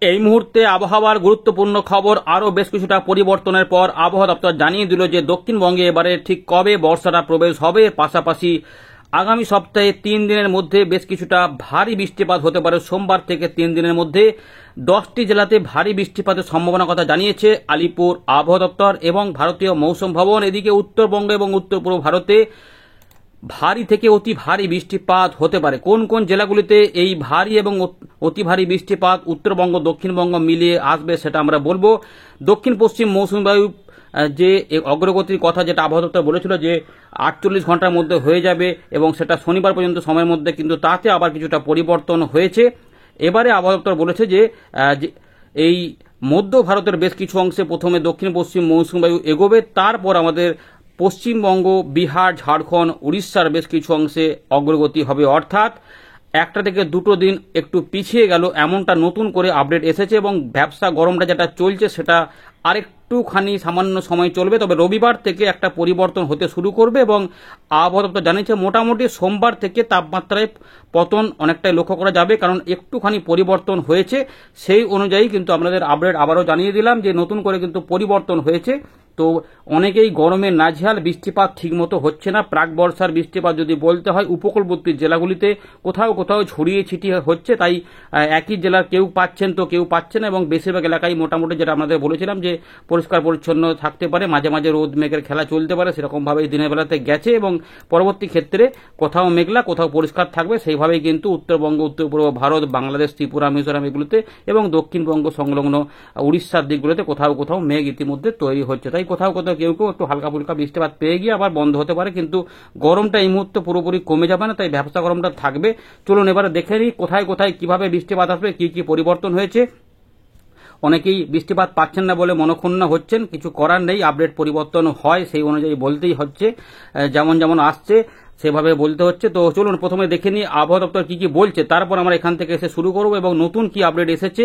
এই মুহূর্তে আবহাওয়ার গুরুত্বপূর্ণ খবর। আরও বেশ কিছুটা পরিবর্তনের পর আবহাওয়া দপ্তর জানিয়ে দিল যে দক্ষিণবঙ্গে এবারে ঠিক কবে বর্ষাটা প্রবেশ হবে, পাশাপাশি আগামী সপ্তাহে 3 দিনের মধ্যে বেশ কিছুটা ভারী বৃষ্টিপাত হতে পারে। সোমবার থেকে 3 দিনের মধ্যে 10টি জেলাতে ভারী বৃষ্টিপাতের সম্ভাবনার কথা জানিয়েছে আলিপুর আবহাওয়া দপ্তর এবং ভারতীয় মৌসুম ভবন। এদিকে উত্তরবঙ্গ এবং উত্তর পূর্ব ভারতে ভারী থেকে অতি ভারী বৃষ্টিপাত হতে পারে। কোন কোন জেলাগুলিতে এই ভারী এবং অতি ভারী বৃষ্টিপাত উত্তরবঙ্গ দক্ষিণবঙ্গ মিলিয়ে আসবে সেটা আমরা বলবো। দক্ষিণ পশ্চিম মৌসুমী বায়ু যে অগ্রগতির কথা যেটা আবহাওয়া দপ্তর বলেছিল যে 48 ঘন্টার মধ্যে হয়ে যাবে এবং সেটা শনিবার পর্যন্ত সময়ের মধ্যে, কিন্তু তাতে আবার কিছুটা পরিবর্তন হয়েছে। এবারে আবহাওয়া দপ্তর বলেছে যে এই মধ্য ভারতের বেশ কিছু অংশে প্রথমে দক্ষিণ পশ্চিম মৌসুমী বায়ু এগোবে, তারপর আমাদের পশ্চিমবঙ্গ, বিহার, ঝাড়খণ্ড, উড়িষ্যার বেশ কিছু অংশে অগ্রগতি হবে। অর্থাৎ একটা থেকে দুটো দিন একটু পিছিয়ে গেল, এমনটা নতুন করে আপডেট এসেছে এবং ব্যবসা গরমটা যেটা চলছে সেটা আরেকটুখানি সামান্য সময় চলবে। তবে রবিবার থেকে একটা পরিবর্তন হতে শুরু করবে এবং আবহাওয়া দপ্তর জানিয়েছে মোটামুটি সোমবার থেকে তাপমাত্রায় পতন অনেকটাই লক্ষ্য করা যাবে, কারণ একটুখানি পরিবর্তন হয়েছে। সেই অনুযায়ী কিন্তু আপনাদের আপডেট আবারও জানিয়ে দিলাম যে নতুন করে কিন্তু পরিবর্তন হয়েছে। তো অনেকেই গরমে নাজেহাল, বৃষ্টিপাত ঠিকমতো হচ্ছে না। প্রাক বর্ষার বৃষ্টিপাত যদি বলতে হয় উপকূলবর্তী জেলাগুলিতে কোথাও কোথাও ছড়িয়ে ছিটিয়ে হচ্ছে, তাই একই জেলার কেউ পাচ্ছেন তো কেউ পাচ্ছে না এবং বেশিরভাগ এলাকায় মোটামুটি যেটা আপনাদের বলেছিলাম যে পরিষ্কার পরিচ্ছন্ন থাকতে পারে, মাঝে মাঝে রোদ মেঘের খেলা চলতে পারে, সেরকমভাবেই দিনের বেলাতে গেছে এবং পরবর্তী ক্ষেত্রে কোথাও মেঘলা কোথাও পরিষ্কার থাকবে। সেইভাবেই কিন্তু উত্তরবঙ্গ, উত্তর পূর্ব ভারত, বাংলাদেশ, ত্রিপুরা, মিজোরাম এগুলোতে এবং দক্ষিণবঙ্গ সংলগ্ন উড়িষ্যার দিকগুলোতে কোথাও কোথাও মেঘ ইতিমধ্যে তৈরি হচ্ছে। তাই কোথাও কোথাও কেউ কেউ একটু হালকা ফুলকা বৃষ্টিপাত পেয়ে গিয়ে আবার বন্ধ হতে পারে, কিন্তু গরমটা এই মুহূর্তে পুরোপুরি কমে যাবে না, তাই ব্যবসা গরমটা থাকবে। চলুন এবারে দেখে নিই কোথায় কোথায় কিভাবে বৃষ্টিপাত আসবে, কি কি পরিবর্তন হয়েছে। অনেকেই বৃষ্টিপাত পাচ্ছেন না বলে মনক্ষুণ্ণ হচ্ছেন, কিছু করার নেই, আপডেট পরিবর্তন হয় সেই অনুযায়ী বলতেই হচ্ছে, যেমন যেমন আসছে সেভাবে বলতে হচ্ছে। তো চলুন প্রথমে দেখে নিই আবহাওয়া দপ্তর কি কি বলছে, তারপর আমরা এখান থেকে এসে শুরু করব এবং নতুন কি আপডেট এসেছে,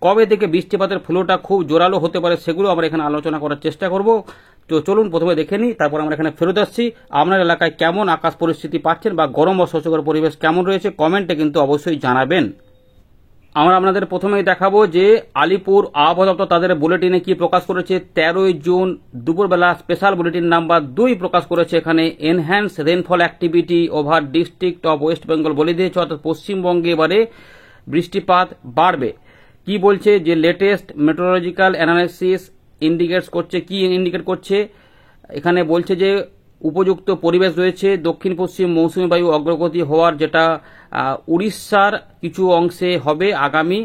কবে থেকে বৃষ্টিপাতের ফ্লোটা খুব জোরালো হতে পারে সেগুলো আমরা এখানে আলোচনা করার চেষ্টা করব। তো চলুন প্রথমে দেখে নিই, তারপর আমরা এখানে ফেরত আসছি। আপনার এলাকায় কেমন আকাশ পরিস্থিতি পাচ্ছেন বা গরম ও শস্যকর পরিবেশ কেমন রয়েছে কমেন্টে কিন্তু অবশ্যই জানাবেন। আমরা আপনাদের প্রথমেই দেখাবো যে আলিপুর আবহাওয়া দপ্তর তাদের বুলেটিনে কি প্রকাশ করেছে। 13 জুন দুপুরবেলা স্পেশাল বুলেটিন নাম্বার 2 প্রকাশ করেছে। এখানে enhance rainfall activity over district of West Bengal বলে দিয়েছে, অর্থাৎ পশ্চিমবঙ্গে এবারে বৃষ্টিপাত বাড়বে। কি বলছে যে লেটেস্ট মেট্রোলজিক্যাল অ্যানালাইসিস ইন্ডিকেটস করছে, কি ইন্ডিকেট করছে এখানে বলছে যে উপযুক্ত পরিবেশ রয়েছে দক্ষিণ পশ্চিম মৌসুমী বায়ু অগ্রগতি হওয়ার, যেটা উড়িষ্যার কিছু অংশে হবে আগামী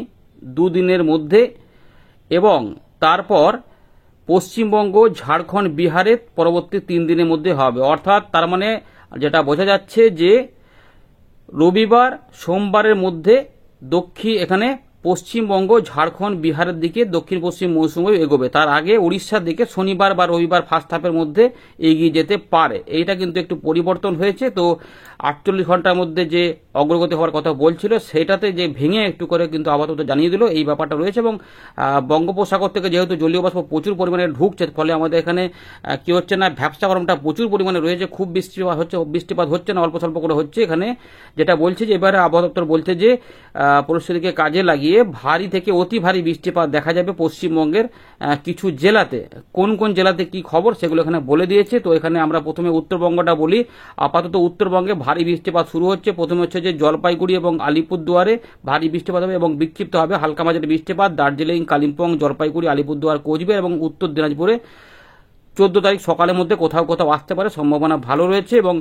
2 দিনের মধ্যে এবং তারপর পশ্চিমবঙ্গ, ঝাড়খণ্ড, বিহারে পরবর্তী 3 দিনের মধ্যে হবে। অর্থাৎ তার মানে যেটা বোঝা যাচ্ছে যে রবিবার সোমবারের মধ্যে এখানে পশ্চিমবঙ্গ, ঝাড়খণ্ড, বিহারের দিকে দক্ষিণ পশ্চিম মৌসুমী এগোবে, তার আগে উড়িষ্যার দিকে শনিবার বা রবিবার ফার্স্ট হাফের মধ্যে এগিয়ে যেতে পারে। এইটা কিন্তু একটু পরিবর্তন হয়েছে। তো 48 ঘন্টার মধ্যে যে অগ্রগতি হওয়ার কথা বলছিল সেটাতে যে ভেঙে একটু করে কিন্তু আপাতত জানিয়ে দিল এই ব্যাপারটা রয়েছে। এবং বঙ্গোপসাগর থেকে যেহেতু জলীয় বাষ্প প্রচুর পরিমাণে ঢুকছে, ফলে আমাদের এখানে কি হচ্ছে না, ভ্যাপসা গরমটা প্রচুর পরিমাণে রয়েছে, খুব বৃষ্টিপাত হচ্ছে না, অল্প স্বল্প করে হচ্ছে। এখানে যেটা বলছে যে এবারে আবহাওয়া দপ্তর বলছে যে পরিস্থিতিকে কাজে লাগিয়ে ভারী থেকে অতি ভারী বৃষ্টিপাত দেখা যাবে পশ্চিমবঙ্গের কিছু জেলাতে। কোন কোন জেলাতে কি খবর সেগুলো এখানে বলে দিয়েছে। তো এখানে আমরা প্রথমে উত্তরবঙ্গটা বলি। আপাতত উত্তরবঙ্গে ভারী বৃষ্টিপাত শুরু হচ্ছে। প্রথমে হচ্ছে যে জলপাইগুড়ি এবং আলিপুরদুয়ারে ভারী বৃষ্টিপাত হবে এবং বিক্ষিপ্ত হবে হালকা মাঝারি বৃষ্টিপাত। দার্জিলিং, কালিম্পং, জলপাইগুড়ি, আলিপুরদুয়ার, কোচবিহার এবং উত্তর দিনাজপুরে 14 তারিখ সকালের মধ্যে কোথাও কোথাও আসতে পারে, সম্ভাবনা ভালো রয়েছে। এবং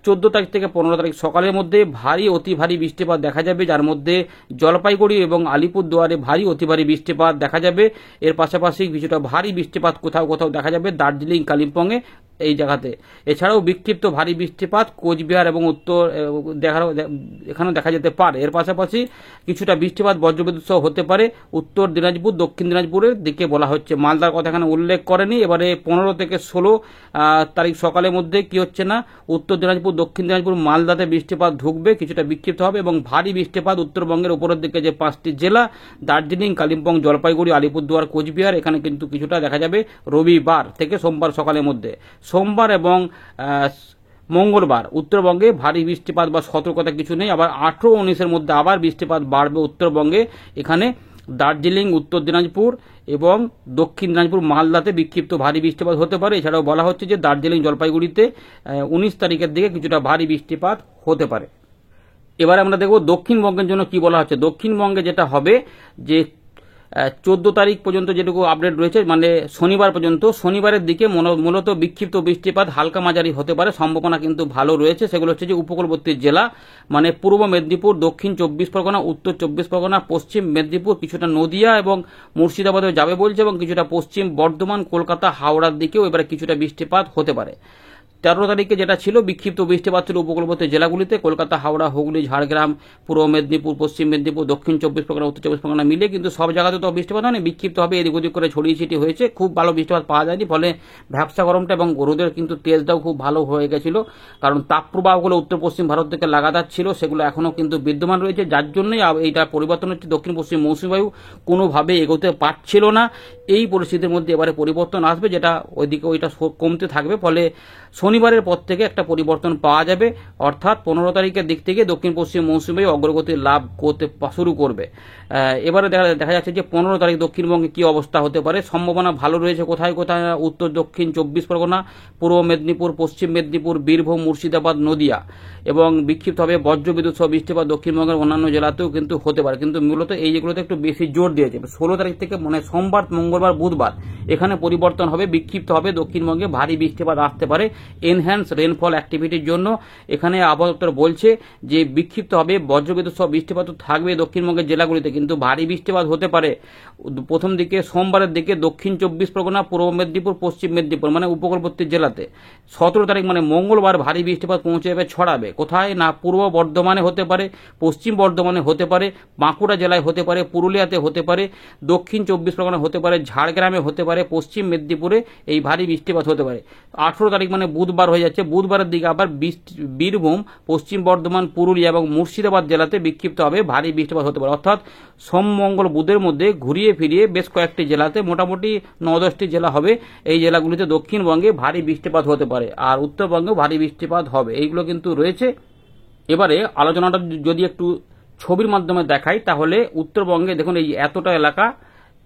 14 তারিখ থেকে 15 তারিখ সকালের মধ্যে ভারী অতি ভারী বৃষ্টিপাত দেখা যাবে, যার মধ্যে জলপাইগুড়ি এবং আলিপুরদুয়ারে ভারী অতি ভারী বৃষ্টিপাত দেখা যাবে। এর পাশাপাশি কিছুটা ভারী বৃষ্টিপাত কোথাও কোথাও দেখা যাবে দার্জিলিং, কালিম্পংয়ে এই জায়গাতে। এছাড়াও বিক্ষিপ্ত ভারী বৃষ্টিপাত কোচবিহার এবং উত্তর এখানেও দেখা যেতে পারে। এর পাশাপাশি কিছুটা বৃষ্টিপাত বজ্রবিদ্যুৎ সহ হতে পারে উত্তর দিনাজপুর, দক্ষিণ দিনাজপুরের দিকে বলা হচ্ছে। মালদার কথা এখানে উল্লেখ করেনি। এবারে 15 থেকে 16 তারিখ সকালের মধ্যে কি হচ্ছে না, উত্তর দিনাজপুর, দক্ষিণ দিনাজপুর, মালদাতে বৃষ্টিপাত ঢুকবে, কিছুটা বিক্ষিপ্ত হবে এবং ভারী বৃষ্টিপাত উত্তরবঙ্গের উপরের দিকে যে 5টি জেলা দার্জিলিং, কালিম্পং, জলপাইগুড়ি, আলিপুরদুয়ার, কোচবিহার এখানে কিন্তু কিছুটা দেখা যাবে রবিবার থেকে সোমবার সকালের মধ্যে। সোমবার এবং মঙ্গলবার উত্তরবঙ্গে ভারী বৃষ্টিপাত বা সতর্কতা কিছু নেই। আবার 18-19-এর মধ্যে আবার বৃষ্টিপাত বাড়বে উত্তরবঙ্গে। এখানে দার্জিলিং, উত্তর দিনাজপুর এবং দক্ষিণ দিনাজপুর, মালদাতে বিক্ষিপ্ত ভারী বৃষ্টিপাত হতে পারে। এছাড়াও বলা হচ্ছে যে দার্জিলিং, জলপাইগুড়িতে 19 তারিখের দিকে কিছুটা ভারী বৃষ্টিপাত হতে পারে। এবারে আমরা দেখব দক্ষিণবঙ্গের জন্য কি বলা হচ্ছে। দক্ষিণবঙ্গে যেটা হবে যে 14 তারিখ পর্যন্ত যেটুকু আপডেট রয়েছে, মানে শনিবার পর্যন্ত, শনিবারের দিকে মূলত বিক্ষিপ্ত বৃষ্টিপাত হালকা মাঝারি হতে পারে, সম্ভাবনা কিন্তু ভালো রয়েছে। সেগুলো হচ্ছে যে উপকূলবর্তী জেলা, মানে পূর্ব মেদিনীপুর, দক্ষিণ 24 পরগনা, উত্তর 24 পরগনা, পশ্চিম মেদিনীপুর, কিছুটা নদিয়া এবং মুর্শিদাবাদে যাবে বলছে, এবং কিছুটা পশ্চিম বর্ধমান, কলকাতা, হাওড়ার দিকেও এবারে কিছুটা বৃষ্টিপাত হতে পারে। 13 তারিখে যেটা ছিল বিক্ষিপ্ত বৃষ্টিপাত ছিল উপকূলবর্তী জেলাগুলিতে, কলকাতা, হাওড়া, হুগলি, ঝাড়গ্রাম, পূর্ব মেদিনীপুর, পশ্চিম মেদিনীপুর, দক্ষিণ 24 পরগনা, উত্তর 24 পরগনা মিলে, কিন্তু সব জায়গাতে তো বৃষ্টিপাত হয়নি, বিক্ষিপ্ত হবে, এদিক ওদিক করে ছড়িয়ে ছিটিয়ে হয়েছে, খুব ভালো বৃষ্টিপাত পাওয়া যায়নি। ফলে ভ্যাবসা গরমটা এবং রোদের কিন্তু তেজটাও খুব ভালো হয়ে গেছিল, কারণ তাপপ্রবাহগুলো উত্তর পশ্চিম ভারত থেকে লাগাতার ছিল, সেগুলো এখনও কিন্তু বিদ্যমান রয়েছে, যার জন্যই এইটা পরিবর্তন হচ্ছে। দক্ষিণ পশ্চিম মৌসুমী বায়ু কোনোভাবে এগোতে পারছিল না। এই পরিস্থিতির মধ্যে এবারে পরিবর্তন আসবে, যেটা ওইদিকে ওইটা কমতে থাকবে। ফলে শনিবারের পর থেকে একটা পরিবর্তন পাওয়া যাবে, অর্থাৎ 15 তারিখের দিক থেকে দক্ষিণ পশ্চিম মৌসুমী বায়ু অগ্রগতি লাভ করতে শুরু করবে। এবারে দেখা যাচ্ছে যে 15 তারিখ দক্ষিণবঙ্গে কি অবস্থা হতে পারে। সম্ভাবনা ভালো রয়েছে কোথায় কোথায়, উত্তর দক্ষিণ 24 পরগনা, পূর্ব মেদিনীপুর, পশ্চিম মেদিনীপুর, বীরভূম, মুর্শিদাবাদ, নদিয়া, এবং বিক্ষিপ্ত হবে বজ্রবিদ্যুৎ সহ বৃষ্টিপাত দক্ষিণবঙ্গের অন্যান্য জেলাতেও কিন্তু হতে পারে। কিন্তু মূলত এই যেগুলোতে একটু বেশি জোর দিয়েছে। 16 তারিখ থেকে, মানে সোমবার, মঙ্গলবার, বুধবার, এখানে পরিবর্তন হবে, বিক্ষিপ্ত হবে, দক্ষিণবঙ্গে ভারী বৃষ্টিপাত আসতে পারে এনহ্যান্স রেনফল অ্যাক্টিভিটির জন্য। এখানে আবহাওয়া দপ্তর বলছে যে বিক্ষিপ্ত হবে, বজ্রবিদ্যুৎ সহ বৃষ্টিপাত থাকবে দক্ষিণবঙ্গের জেলাগুলিতে, কিন্তু ভারী বৃষ্টিপাত হতে পারে প্রথম দিকে সোমবারের দিকে দক্ষিণ 24 পরগনা, পূর্ব মেদিনীপুর, পশ্চিম মেদিনীপুর, মানে উপকূলবর্তী জেলাতে। 17 তারিখ মানে মঙ্গলবার ভারী বৃষ্টিপাত পৌঁছে যাবে, ছড়াবে কোথায় না, পূর্ব বর্ধমানে হতে পারে, পশ্চিম বর্ধমানে হতে পারে, বাঁকুড়া জেলায় হতে পারে, পুরুলিয়াতে হতে পারে, দক্ষিণ 24 পরগনা হতে পারে, ঝাড়গ্রামে হতে পারে, পশ্চিম মেদিনীপুরে এই ভারী বৃষ্টিপাত হতে পারে। 18 তারিখ মানে বুধবার হয়ে যাচ্ছে, বুধবারের দিকে আবার বীরভূম, পশ্চিম বর্ধমান, পুরুলিয়া এবং মুর্শিদাবাদ জেলাতে বিক্ষিপ্ত হবে, ভারী বৃষ্টিপাত হতে পারে। অর্থাৎ সোম, মঙ্গল, বুধের মধ্যে ঘুরিয়ে ফিরিয়ে বেশ কয়েকটি জেলাতে, মোটামুটি 9-10টি জেলা হবে, এই জেলাগুলিতে দক্ষিণবঙ্গে ভারী বৃষ্টিপাত হতে পারে, আর উত্তরবঙ্গেও ভারী বৃষ্টিপাত হবে। এইগুলো কিন্তু রয়েছে। এবারে আলোচনাটা যদি একটু ছবির মাধ্যমে দেখাই, তাহলে উত্তরবঙ্গে দেখুন এই এতটা এলাকা,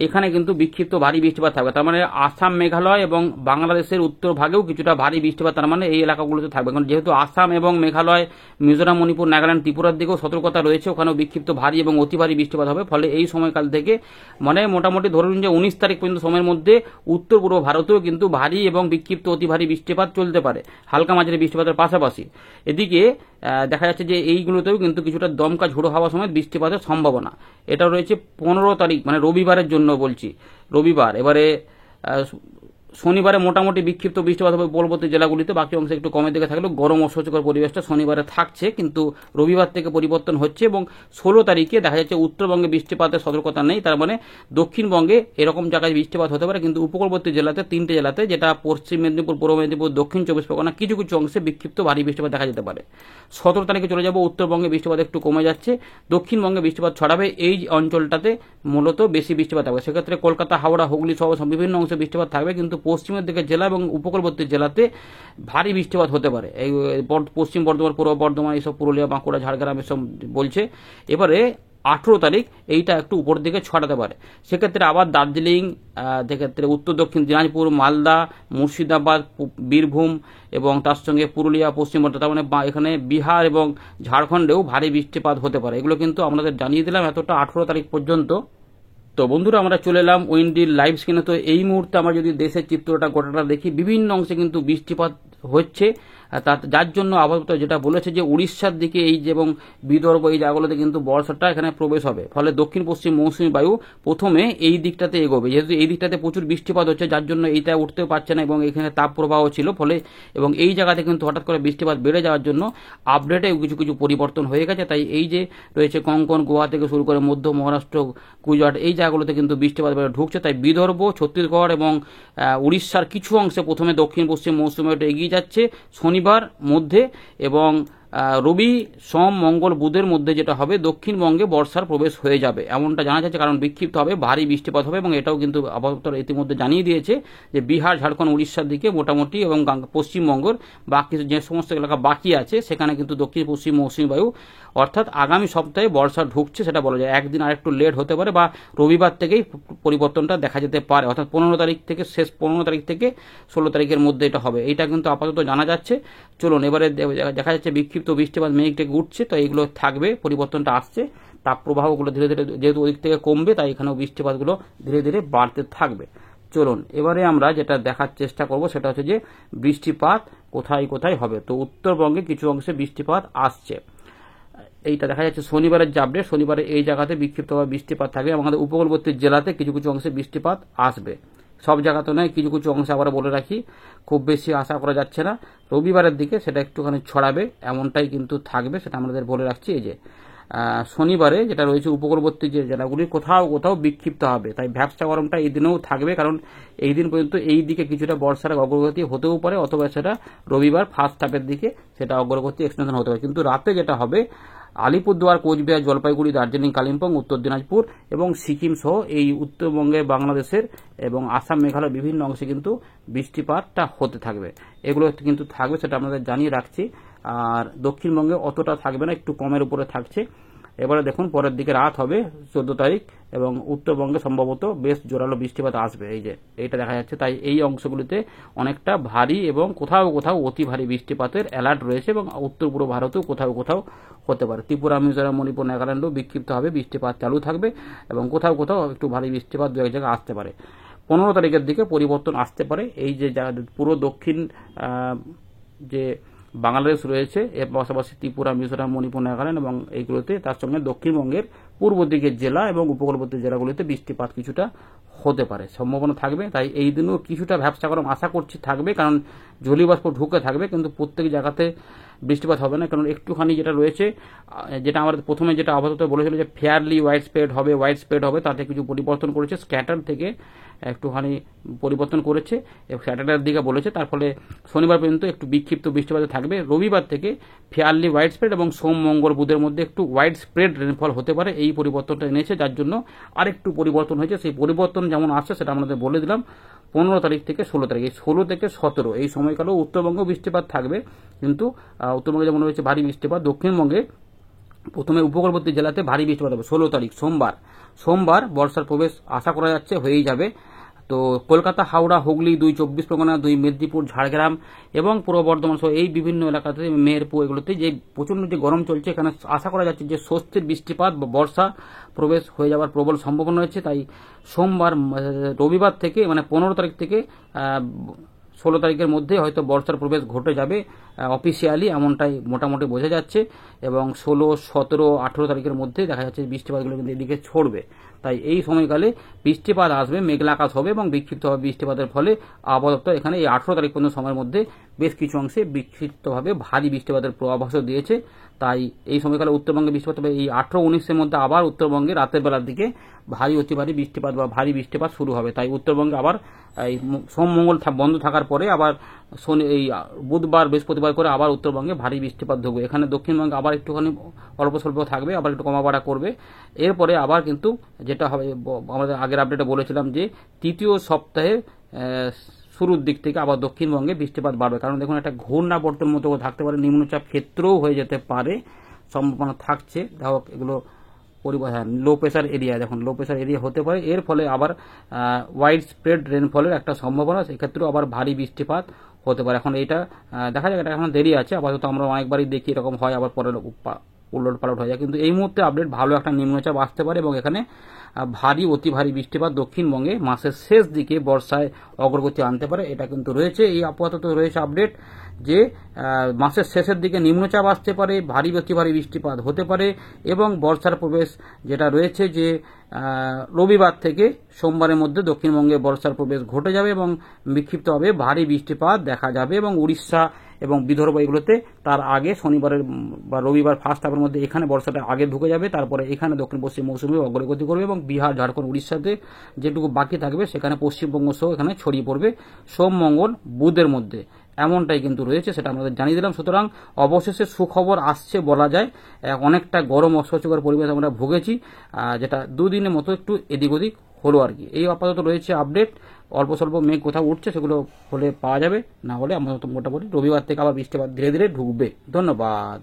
এখানে কিন্তু বিক্ষিপ্ত ভারী বৃষ্টিপাত থাকবে। তার মানে আসাম, মেঘালয় এবং বাংলাদেশের উত্তর ভাগেও কিছুটা ভারী বৃষ্টিপাত, তার মানে এই এলাকাগুলোতে থাকবে। কারণ যেহেতু আসাম এবং মেঘালয়, মিজোরাম, মণিপুর, নাগাল্যান্ড, ত্রিপুরার দিকেও সতর্কতা রয়েছে, ওখানেও বিক্ষিপ্ত ভারী এবং অতি ভারী বৃষ্টিপাত হবে। ফলে এই সময়কাল থেকে, মানে মোটামুটি ধরুন যে 19 তারিখ পর্যন্ত সময়ের মধ্যে উত্তর পূর্ব ভারতেও কিন্তু ভারী এবং বিক্ষিপ্ত অতি ভারী বৃষ্টিপাত চলতে পারে, হালকা মাঝারি বৃষ্টিপাতের পাশাপাশি। এদিকে দেখা যাচ্ছে যে এইগুলোতেও কিন্তু কিছুটা দমকা ঝোড়ো হওয়ার সময় বৃষ্টিপাতের সম্ভাবনা। এটা রয়েছে 15 তারিখ, মানে রবিবারের জন্য বলছি, রবিবার। এবারে শনিবারে মোটামুটি বিক্ষিপ্ত বৃষ্টিপাত হবে পূর্ববর্তী জেলাগুলিতে, বাকি অংশে একটু কমের দিকে থাকলেও গরম অসহ্যকর পরিবেশটা শনিবারে থাকছে, কিন্তু রবিবার থেকে পরিবর্তন হচ্ছে। এবং 16 তারিখে দেখা যাচ্ছে উত্তরবঙ্গে বৃষ্টিপাতের সতর্কতা নেই, তার মানে দক্ষিণবঙ্গে এরকম জায়গায় বৃষ্টিপাত হতে পারে, কিন্তু উপকূলবর্তী জেলাতে, 3টে জেলাতে, যেটা পশ্চিম মেদিনীপুর, পূর্ব মেদিনীপুর, দক্ষিণ 24 পরগনা, কিছু কিছু অংশে বিক্ষিপ্ত ভারী বৃষ্টিপাত দেখা যেতে পারে। 17 তারিখে চলে যাব, উত্তরবঙ্গে বৃষ্টিপাত একটু কমে যাচ্ছে, দক্ষিণবঙ্গে বৃষ্টিপাত ছড়াবে, এই অঞ্চলটাতে মূলত বেশি বৃষ্টিপাত থাকবে। সেক্ষেত্রে কলকাতা, হাওড়া, হুগলি সহ বিভিন্ন অংশে বৃষ্টিপাত থাকবে, কিন্তু পশ্চিমের দিকে জেলা এবং উপকূলবর্তী জেলাতে ভারী বৃষ্টিপাত হতে পারে। এই পশ্চিম বর্ধমান, পূর্ব বর্ধমান, এইসব পুরুলিয়া, বাঁকুড়া, ঝাড়গ্রাম এসব বলছে। এবারে 18 তারিখ এইটা একটু উপর দিকে ছড়াতে পারে। সেক্ষেত্রে আবার দার্জিলিং, সেক্ষেত্রে উত্তর দক্ষিণ দিনাজপুর, মালদা, মুর্শিদাবাদ, বীরভূম এবং তার সঙ্গে পুরুলিয়া, পশ্চিম বর্ধমান, তার মানে এখানে বিহার এবং ঝাড়খণ্ডেও ভারী বৃষ্টিপাত হতে পারে। এগুলো কিন্তু আপনাদের জানিয়ে দিলাম এতটা 18 তারিখ পর্যন্ত। তো বন্ধুরা, আমরা চলে এলাম উইন্ডির লাইভ স্ক্রিনে। তো এই মুহূর্তে আমরা যদি দেশের চিত্রটা গোটাটা দেখি, বিভিন্ন অংশে কিন্তু বৃষ্টিপাত হচ্ছে, যার জন্য আবহাওয়া যেটা বলেছে যে উড়িষ্যার দিকে এই যে এবং বিদর্ভ, এই জায়গাগুলোতে কিন্তু বর্ষাটা এখানে প্রবেশ হবে। ফলে দক্ষিণ পশ্চিম মৌসুমী বায়ু প্রথমে এই দিকটাতে এগোবে, যেহেতু এই দিকটাতে প্রচুর বৃষ্টিপাত হচ্ছে, যার জন্য এইটা উঠতেও পারছে না, এবং এখানে তাপ প্রবাহ ছিল। ফলে এবং এই জায়গাতে কিন্তু হঠাৎ করে বৃষ্টিপাত বেড়ে যাওয়ার জন্য আপডেটে কিছু কিছু পরিবর্তন হয়ে গেছে। তাই এই যে রয়েছে কঙ্কন, গোয়া থেকে শুরু করে মধ্য মহারাষ্ট্র, গুজরাট, এই জায়গাগুলোতে কিন্তু বৃষ্টিপাত বেড়ে ঢুকছে। তাই বিদর্ভ, ছত্তিশগড় এবং উড়িষ্যার কিছু অংশে প্রথমে দক্ষিণ পশ্চিম মৌসুমী বায়ুটা এগিয়ে যাচ্ছে শনিবার মধ্যে, এবং রবি সোম মঙ্গল বুধের মধ্যে যেটা হবে দক্ষিণবঙ্গে বর্ষার প্রবেশ হয়ে যাবে এমনটা জানা যাচ্ছে, কারণ বিক্ষিপ্ত হবে, ভারী বৃষ্টিপাত হবে এবং এটাও কিন্তু আবহাওয়া দপ্তর ইতিমধ্যে জানিয়ে দিয়েছে যে বিহার, ঝাড়খণ্ড, উড়িষ্যার দিকে মোটামুটি এবং পশ্চিমবঙ্গের বাকি যে সমস্ত এলাকা বাকি আছে সেখানে কিন্তু দক্ষিণ পশ্চিম মৌসুমী বায়ু অর্থাৎ আগামী সপ্তাহে বর্ষা ঢুকছে সেটা বলা যায়। একদিন আরেকটু লেট হতে পারে বা রবিবার থেকেই পরিবর্তনটা দেখা যেতে পারে, অর্থাৎ 15 তারিখ থেকে শেষ 15 তারিখ থেকে 16 তারিখের মধ্যে এটা হবে, এটা কিন্তু আপাতত জানা যাচ্ছে। চলুন এবারে দেখা যাচ্ছে বিক্ষিপ্ত বৃষ্টিপাত মেঘ টেঘ উঠছে, তো এইগুলো থাকবে, পরিবর্তনটা আসছে, তাপ প্রবাহগুলো ধীরে ধীরে যেহেতু ওদিক থেকে কমবে তাই এখানেও বৃষ্টিপাতগুলো ধীরে ধীরে বাড়তে থাকবে। চলুন এবারে আমরা যেটা দেখার চেষ্টা করব সেটা হচ্ছে যে বৃষ্টিপাত কোথায় কোথায় হবে। তো উত্তরবঙ্গে কিছু অংশে বৃষ্টিপাত আসছে, এইটা দেখা যাচ্ছে শনিবারের যে আপডেট, শনিবারে এই জায়গাতে বিক্ষিপ্তভাবে বৃষ্টিপাত থাকবে, আমাদের উপকূলবর্তী জেলাতে কিছু কিছু অংশে বৃষ্টিপাত আসবে, সব জায়গাতে নয়, কিছু কিছু অংশে আবার বলে রাখি খুব বেশি আশা করা যাচ্ছে না। রবিবারের দিকে সেটা একটুখানি ছড়াবে এমনটাই কিন্তু থাকবে, সেটা আমাদের বলে রাখছি। এই যে শনিবারে যেটা রয়েছে উপকূলবর্তী যে জেলাগুলি কোথাও কোথাও বিক্ষিপ্ত হবে, তাই ভ্যাবসা গরমটা এই দিনেও থাকবে, কারণ এই দিন পর্যন্ত এই দিকে কিছুটা বর্ষার অগ্রগতি হতেও পারে, অথবা সেটা রবিবার ফার্স্ট হাফের দিকে সেটা অগ্রগতি এক্সটেনশন হতে পারে। কিন্তু রাতে যেটা হবে আলিপুরদুয়ার, কোচবিহার, জলপাইগুড়ি, দার্জিলিং, কালিম্পং, উত্তর দিনাজপুর এবং সিকিম সহ এই উত্তরবঙ্গে বাংলাদেশের এবং আসাম, মেঘালয় বিভিন্ন অংশে কিন্তু বৃষ্টিপাতটা হতে থাকবে, এগুলো কিন্তু থাকবে, সেটা আপনাদের জানিয়ে রাখছি। আর দক্ষিণবঙ্গে অতটা থাকবে না, একটু কমের উপরে থাকছে। এবারে দেখুন পরের দিকে রাত হবে 14 তারিখ এবং উত্তরবঙ্গে সম্ভবত বেশ জোরালো বৃষ্টিপাত আসবে, এই যে এইটা দেখা যাচ্ছে। তাই এই অংশগুলিতে অনেকটা ভারী এবং কোথাও কোথাও অতি ভারী বৃষ্টিপাতের অ্যালার্ট রয়েছে এবং উত্তর পূর্ব ভারতেও কোথাও কোথাও হতে পারে। ত্রিপুরা, মিজোরাম, মণিপুর, নাগাল্যান্ডও বিক্ষিপ্তভাবে বৃষ্টিপাত চালু থাকবে এবং কোথাও কোথাও একটু ভারী বৃষ্টিপাত দু এক জায়গায় আসতে পারে। 15 তারিখের দিকে পরিবর্তন আসতে পারে, এই যে পুরো দক্ষিণ যে বাংলাদেশ রয়েছে এর পাশাপাশি ত্রিপুরা, মিজোরাম, মণিপুর, নাগাল্যান্ড এবং এইগুলোতে, তার সঙ্গে দক্ষিণবঙ্গের পূর্ব দিকের জেলা এবং উপকূলবর্তী জেলাগুলিতে বৃষ্টিপাত কিছুটা হতে পারে, সম্ভাবনা থাকবে। তাই এই দিনও কিছুটা ভ্যাবসা গরম আশা করছি থাকবে, কারণ জলীয়বাষ্প ঢুকে থাকবে, কিন্তু প্রত্যেক জায়গাতে বৃষ্টিপাত হবে না, কারণ একটুখানি যেটা রয়েছে, যেটা আমাদের প্রথমে যেটা আপাতত বলেছিল যে ফেয়ারলি ওয়াইড স্প্রেড হবে, তাতে কিছু পরিবর্তন করেছে, স্ক্যাটার থেকে একটুখানি পরিবর্তন করেছে এবং স্যাটারডের দিকে বলেছে, তার ফলে শনিবার পর্যন্ত একটু বিক্ষিপ্ত বৃষ্টিপাত থাকবে। রবিবার থেকে ফেয়ারলি ওয়াইড স্প্রেড এবং সোম, মঙ্গল, বুধের মধ্যে একটু ওয়াইড স্প্রেড রেনফল হতে পারে, এই পরিবর্তনটা এনেছে, যার জন্য আরেকটু পরিবর্তন হয়েছে। সেই পরিবর্তন যেমন আসছে সেটা আমাদের বলে দিলাম। 15 তারিখ থেকে 16 তারিখ, এই 16 থেকে 17 এই সময়কালেও উত্তরবঙ্গেও বৃষ্টিপাত থাকবে, কিন্তু উত্তরবঙ্গে যেমন রয়েছে ভারী বৃষ্টিপাত, দক্ষিণবঙ্গে প্রথমে উপকূলবর্তী জেলাতে ভারী বৃষ্টিপাত হবে 16 তারিখ সোমবার বর্ষার প্রবেশ আশা করা যাচ্ছে হয়েই যাবে। তো কলকাতা, হাওড়া, হুগলি, 2 24 পরগনা, 2 মেদিনীপুর, ঝাড়গ্রাম এবং পূর্ব বর্ধমান সহ এই বিভিন্ন এলাকাতে, মেহেরপুর, এগুলোতে যে প্রচন্ড যে গরম চলছে, এখানে আশা করা যাচ্ছে যে স্বস্তির বৃষ্টিপাত বা বর্ষা প্রবেশ হয়ে যাওয়ার প্রবল সম্ভাবনা রয়েছে। তাই রবিবার থেকে মানে 15 তারিখ থেকে 16 তারিখের মধ্যে হয়তো বর্ষার প্রবেশ ঘটে যাবে অফিসিয়ালি, এমনটাই মোটামুটি বোঝা যাচ্ছে। এবং 16, 17, 18 তারিখের মধ্যে দেখা যাচ্ছে বৃষ্টিপাতগুলো কিন্তু এদিকে ছড়বে। তাই এই সময়কালে বৃষ্টিপাত আসবে, মেঘলা আকাশ হবে এবং বিক্ষিপ্তভাবে বৃষ্টিপাতের ফলে আবহাওয়া দপ্তর এখানে এই 18 তারিখ পর্যন্ত সময়ের মধ্যে বেশ কিছু অংশে বিক্ষিপ্তভাবে ভারী বৃষ্টিপাতের পূর্বাভাসও দিয়েছে। তাই এই সময়কালে উত্তরবঙ্গে বৃষ্টিপাত হবে। এই 18, 19-এর মধ্যে আবার উত্তরবঙ্গে রাতের বেলার দিকে ভারী অতি ভারী বৃষ্টিপাত বা ভারী বৃষ্টিপাত শুরু হবে। তাই উত্তরবঙ্গে আবার এই সোম, মঙ্গল বন্ধ থাকার পরে আবার এই বুধবার, বৃহস্পতিবার করে আবার উত্তরবঙ্গে ভারী বৃষ্টিপাত ঢুকবে। এখানে দক্ষিণবঙ্গে আবার একটুখানি অল্প স্বল্প থাকবে, আবার একটু কমাবাড়া করবে। এরপরে আবার কিন্তু যেটা হবে, আমাদের আগের আপডেটে বলেছিলাম যে তৃতীয় সপ্তাহে শুরুর দিক থেকে আবার দক্ষিণবঙ্গে বৃষ্টিপাত বাড়বে, কারণ দেখুন একটা ঘূর্ণাবর্তের মতো থাকতে পারে, নিম্নচাপ ক্ষেত্রও হয়ে যেতে পারে, সম্ভাবনা থাকছে। দেখো এগুলো লো প্রেসার এরিয়া, দেখুন লো প্রেসার এরিয়া হতে পারে, এর ফলে আবার ওয়াইড স্প্রেড রেনফলের একটা সম্ভাবনা, সেক্ষেত্রেও আবার ভারী বৃষ্টিপাত হতে পারে। এখন এটা দেখা যাক, এটা এখন দেরি আছে, আপাতত আমরা অনেকবারই দেখি এরকম হয়, আবার পরে উলট পালট হয়ে যায়। কিন্তু এই মুহূর্তে আপডেট ভালো একটা নিম্নচাপ আসতে পারে এবং এখানে ভারী অতি ভারী বৃষ্টিপাত দক্ষিণবঙ্গে মাসের শেষ দিকে বর্ষায় অগ্রগতি আনতে পারে, এটা কিন্তু রয়েছে। এই আপাতত রয়েছে আপডেট যে মাসের শেষের দিকে নিম্নচাপ আসতে পারে, ভারী অতি ভারী বৃষ্টিপাত হতে পারে এবং বর্ষার প্রবেশ যেটা রয়েছে যে রবিবার থেকে সোমবারের মধ্যে দক্ষিণবঙ্গে বর্ষার প্রবেশ ঘটে যাবে এবং বিক্ষিপ্তভাবে ভারী বৃষ্টিপাত দেখা যাবে এবং উড়িষ্যা এবং বিদর্ভ এগুলোতে তার আগে শনিবারের বা রবিবার ফার্স্ট হাফের মধ্যে এখানে বর্ষাটা আগে ঢুকে যাবে, তারপরে এখানে দক্ষিণ পশ্চিম মৌসুমী অগ্রগতি করবে এবং বিহার, ঝাড়খণ্ড, উড়িষ্যাতে যেটুকু বাকি থাকবে সেখানে পশ্চিমবঙ্গ সহ এখানে ছড়িয়ে পড়বে সোম, মঙ্গল, বুধের মধ্যে। এমনটাই কিন্তু রয়েছে, সেটা আমাদের জানিয়ে দিলাম। সুতরাং অবশেষে সুখবর আসছে বলা যায়। অনেকটা গরম অস্বস্তিকর পরিবেশ আমরা ভুগেছি, যেটা দুদিনের মতো একটু এদিক ওদিক হলো আর কি। এই আপাতত রয়েছে আপডেট। অল্প স্বল্প মেঘ কোথাও উঠছে, সেগুলো হলে পাওয়া যাবে, না হলে আমাদের মোটামুটি রবিবার থেকে আবার বৃষ্টিপাত ধীরে ধীরে ঢুকবে। ধন্যবাদ।